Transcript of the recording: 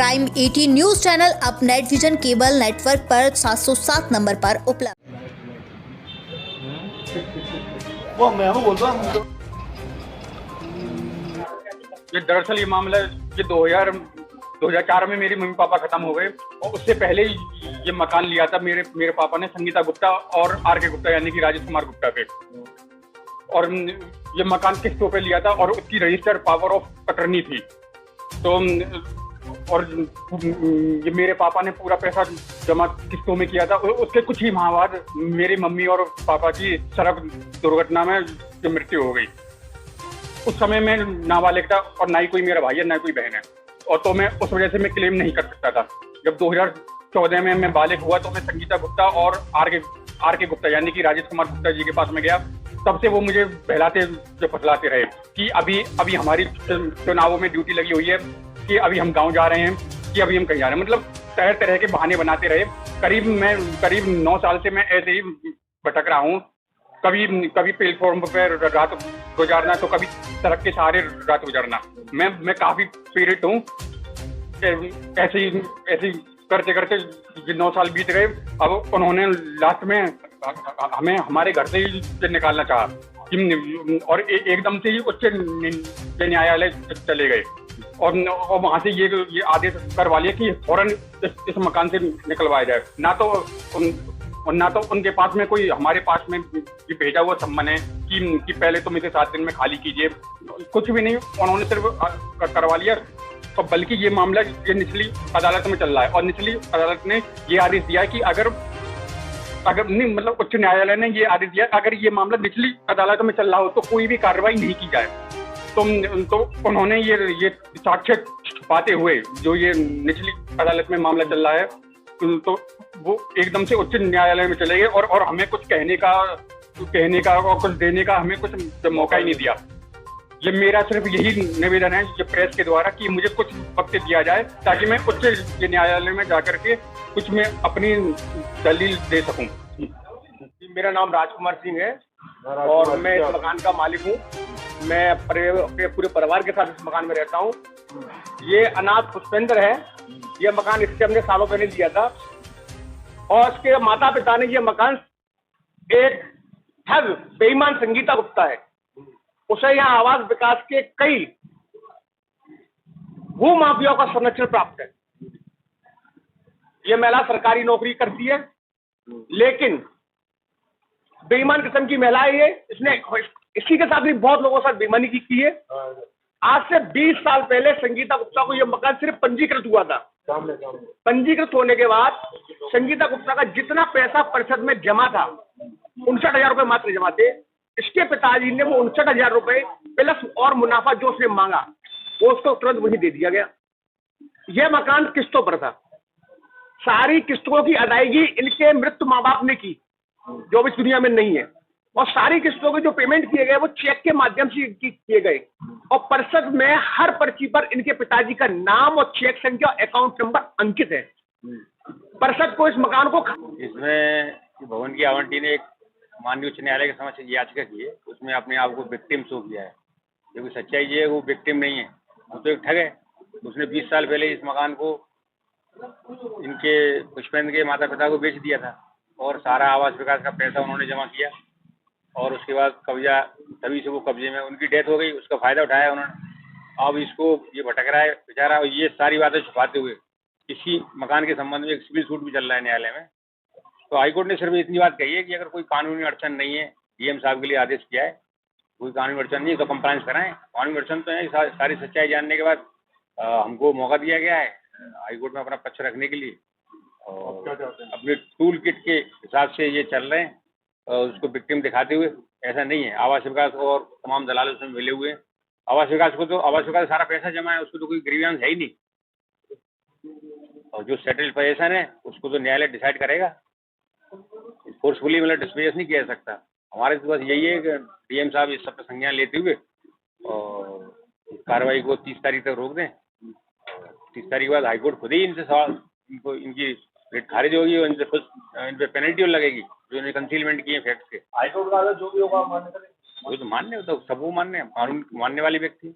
Prime 18 news channel अब net vision cable network पर 707 number पर उपलब्ध। वो मैं बोल रहा हूँ ये दरअसल ये मामला ये 2004 में मेरे मम्मी पापा खत्म हो गए और उससे पहले ही ये मकान लिया था मेरे पापा ने संगीता गुप्ता और आर के गुप्ता यानी कि राजेश कुमार गुप्ता पे। और ये मकान किस्तों पे लिया था और उसकी रजिस्टर पावर ऑफ अटर्नी थी। तो और ये मेरे पापा ने पूरा पैसा जमा किस्तों में किया था। उसके कुछ ही माह बाद मेरी मम्मी और पापा की सड़क दुर्घटना में मृत्यु हो गई। उस समय मैं नाबालिग था और ना ही कोई मेरा भाई है ना कोई बहन है, और तो मैं उस वजह से मैं क्लेम नहीं कर सकता था। जब 2014 में मैं बालिग हुआ तो मैं संगीता गुप्ता और आर के गुप्ता यानी कि राजेश कुमार गुप्ता जी के पास में गया। तब से वो मुझे बहलाते जो फसलाते रहे कि अभी हमारी चुनावों में ड्यूटी लगी हुई है, कि अभी हम गाँव जा रहे हैं, कि अभी हम कहीं जा रहे हैं। मतलब तरह तरह के बहाने बनाते रहे। करीब 9 साल से मैं ऐसे ही भटक रहा हूँ। कभी प्लेटफॉर्म पर रात गुजारना तो कभी सड़क के सहारे रात गुजारना। मैं काफी पीड़ित हूँ। ऐसे करते करते 9 साल बीत गए। अब उन्होंने लास्ट में हमें हमारे घर से ही निकालना चाहा और एकदम से ही उच्च न्यायालय चले गए और वहां से ये आदेश करवा लिया कि फौरन इस मकान से निकलवाया जाए। ना तो उनके पास में कोई हमारे पास में भेजा हुआ सम्मन है कि पहले तुम इसे 7 दिन में खाली कीजिए। कुछ भी नहीं, उन्होंने सिर्फ करवा लिया। तो बल्कि ये मामला ये निचली अदालत में चल रहा है और निचली अदालत ने ये आदेश दिया कि अगर नहीं, मतलब उच्च न्यायालय ने ये आदेश दिया अगर ये मामला निचली अदालत में चल रहा हो तो कोई भी कार्रवाई नहीं की जाए। तो उन्होंने ये साक्ष्य छुपाते हुए जो ये निचली अदालत में मामला चल रहा है तो वो एकदम से उच्च न्यायालय में चले गए और हमें कुछ कहने का और कुछ देने का हमें कुछ मौका ही नहीं दिया। ये मेरा सिर्फ यही निवेदन है ये प्रेस के द्वारा कि मुझे कुछ वक्त दिया जाए ताकि मैं उच्च न्यायालय में जाकर के कुछ मैं अपनी दलील दे सकूं। मेरा नाम राजकुमार सिंह है और मैं इस मकान का मालिक हूँ। मैं अपने पूरे परिवार के साथ इस मकान में रहता हूँ। ये अनाथ पुष्पेंद्र है। ये मकान इससे हमने सालों पहले लिया था और इसके माता पिता ने ये मकान एक ठग बेईमान संगीता गुप्ता है, उसे यहाँ आवास विकास के कई भू माफियाओं का संरक्षण प्राप्त है। ये महिला सरकारी नौकरी करती है लेकिन बेईमान किस्म की महिला है। इसने इसी के साथ भी बहुत लोगों के साथ बेईमानी की है। आज से 20 साल पहले संगीता गुप्ता को यह मकान सिर्फ पंजीकृत हुआ था। पंजीकृत होने के बाद संगीता गुप्ता का जितना पैसा परिषद में जमा था 59,000 रुपए मात्र जमा थे। इसके पिताजी ने वो 59,000 रुपए प्लस और मुनाफा जो उसने मांगा वो उसको तुरंत वही दे दिया गया। यह मकान किस्तों पर था। सारी किस्तों की अदायगी इनके मृत माँ बाप ने की जो भी दुनिया में नहीं है, और सारी किस्तों के जो पेमेंट किए गए वो चेक के माध्यम से किए गए और परिषद में हर पर्ची पर इनके पिताजी का नाम और चेक संख्या और अकाउंट नंबर अंकित है। परिषद को इस मकान को इसमें भवन की आवंटी ने एक माननीय उच्च न्यायालय के समक्ष याचिका की है। उसमें अपने आप को विक्टिम सौंप दिया है। जो कि सच्चाई ये है वो विक्टिम नहीं है, वो तो एक ठग है। उसने 20 साल पहले इस मकान को इनके पुष्पेंद्र के माता पिता को बेच दिया था और सारा आवास विकास का पैसा उन्होंने जमा किया और उसके बाद कब्जा तभी से वो कब्जे में उनकी डेथ हो गई। उसका फायदा उठाया उन्होंने। अब इसको ये भटक रहा है बेचारा। और ये सारी बातें छुपाते हुए इसी मकान के संबंध में एक सिविल सूट भी चल रहा है न्यायालय में। तो हाईकोर्ट ने सिर्फ इतनी बात कही है कि अगर कोई कानूनी अड़चन नहीं है, डीएम साहब के लिए आदेश किया है, कोई कानूनी अड़चन नहीं है तो कंप्लायंस कराएं। कानूनी अड़चन तो है, सारी सच्चाई जानने के बाद हमको मौका दिया गया है हाईकोर्ट में अपना पक्ष रखने के लिए और अपने टूल किट के हिसाब से ये चल रहे हैं और उसको विक्टिम दिखाते हुए। ऐसा नहीं है, आवास विकास और तमाम दलाल उसमें मिले हुए हैं। आवास विकास सारा पैसा जमा है, उसको तो कोई ग्रीवियंस है ही नहीं। और जो सेटल्ड पोजीशन है उसको तो न्यायालय डिसाइड करेगा। फोर्सफुली मतलब डिस्पोज नहीं किया जा सकता। हमारे तो बस यही है कि डीएम साहब इस सब पर संज्ञान लेते हुए और कार्रवाई को 30 तारीख तक रोक दें। 30 तारीख के बाद हाईकोर्ट खुद ही इनसे सवाल इनकी रेट खारिज होगी और इन पे पेनल्टी लगेगी जो इन्हें कंसीलमेंट किए फैक्ट्स के। हाईकोर्ट का जो भी होगा मान्य करें। वो तो मान्य, तो सब वो मान्य, कानून मानने वाले व्यक्ति।